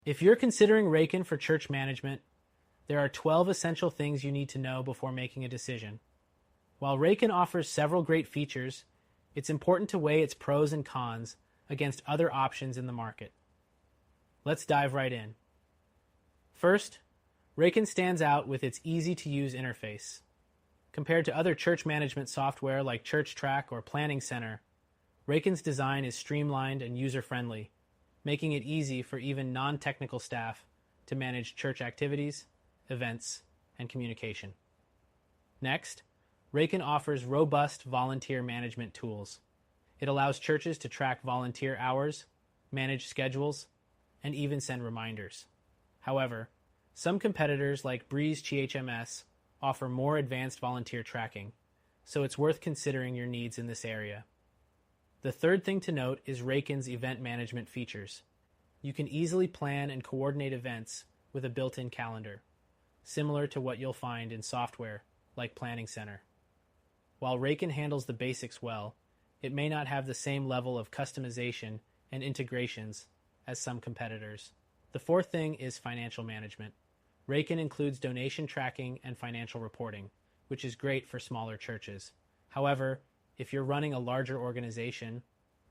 If you're considering Raken for church management, there are 12 essential things you need to know before making a decision. While Raken offers several great features, it's important to weigh its pros and cons against other options in the market. Let's dive right in. First, Raken stands out with its easy-to-use interface. Compared to other church management software like ChurchTrack or Planning Center, Raken's design is streamlined and user-friendly, making it easy for even non-technical staff to manage church activities, events, and communication. Next, Raken offers robust volunteer management tools. It allows churches to track volunteer hours, manage schedules, and even send reminders. However, some competitors like Breeze CHMS offer more advanced volunteer tracking, so it's worth considering your needs in this area. The third thing to note is Raken's event management features. You can easily plan and coordinate events with a built-in calendar, similar to what you'll find in software like Planning Center. While Raken handles the basics well, it may not have the same level of customization and integrations as some competitors. The fourth thing is financial management. Raken includes donation tracking and financial reporting, which is great for smaller churches. However, if you're running a larger organization,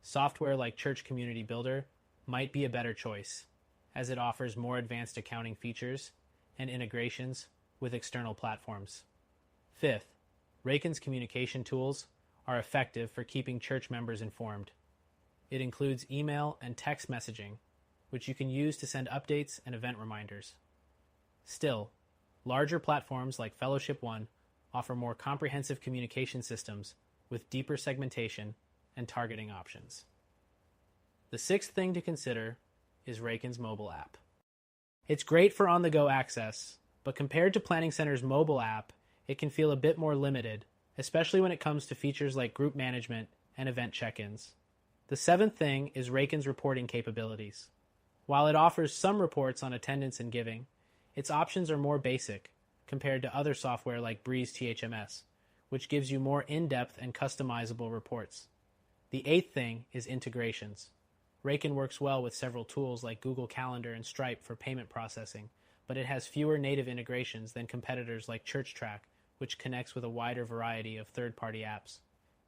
software like Church Community Builder might be a better choice, as it offers more advanced accounting features and integrations with external platforms. Fifth, Raken's communication tools are effective for keeping church members informed. It includes email and text messaging, which you can use to send updates and event reminders. Still, larger platforms like Fellowship One offer more comprehensive communication systems with deeper segmentation and targeting options. The sixth thing to consider is Raken's mobile app. It's great for on-the-go access, but compared to Planning Center's mobile app, it can feel a bit more limited, especially when it comes to features like group management and event check-ins. The seventh thing is Raken's reporting capabilities. While it offers some reports on attendance and giving, its options are more basic compared to other software like Breeze THMS, which gives you more in-depth and customizable reports. The eighth thing is integrations. Raken works well with several tools like Google Calendar and Stripe for payment processing, but it has fewer native integrations than competitors like ChurchTrack, which connects with a wider variety of third-party apps.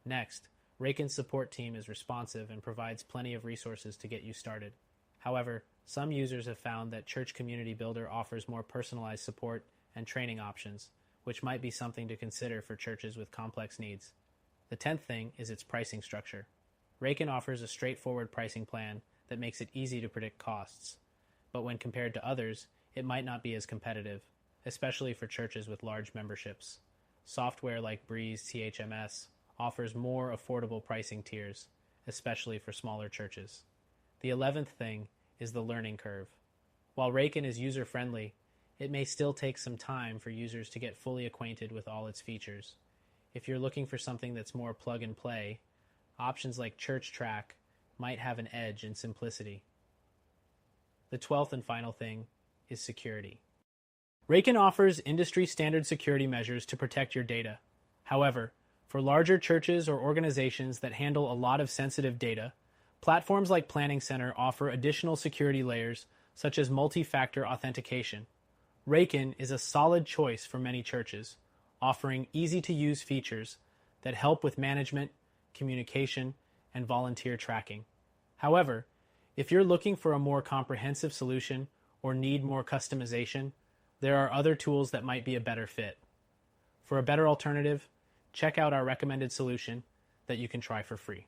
Next, Raken's support team is responsive and provides plenty of resources to get you started. However, some users have found that Church Community Builder offers more personalized support and training options, which might be something to consider for churches with complex needs. The 10th thing is its pricing structure. Raken offers a straightforward pricing plan that makes it easy to predict costs, but when compared to others, it might not be as competitive, especially for churches with large memberships. Software like Breeze THMS offers more affordable pricing tiers, especially for smaller churches. The 11th thing is the learning curve. While Raken is user-friendly, it may still take some time for users to get fully acquainted with all its features. If you're looking for something that's more plug-and-play, options like ChurchTrack might have an edge in simplicity. The 12th and final thing is security. Raken offers industry-standard security measures to protect your data. However, for larger churches or organizations that handle a lot of sensitive data, platforms like Planning Center offer additional security layers such as multi-factor authentication. Raken is a solid choice for many churches, offering easy-to-use features that help with management, communication, and volunteer tracking. However, if you're looking for a more comprehensive solution or need more customization, there are other tools that might be a better fit. For a better alternative, check out our recommended solution that you can try for free.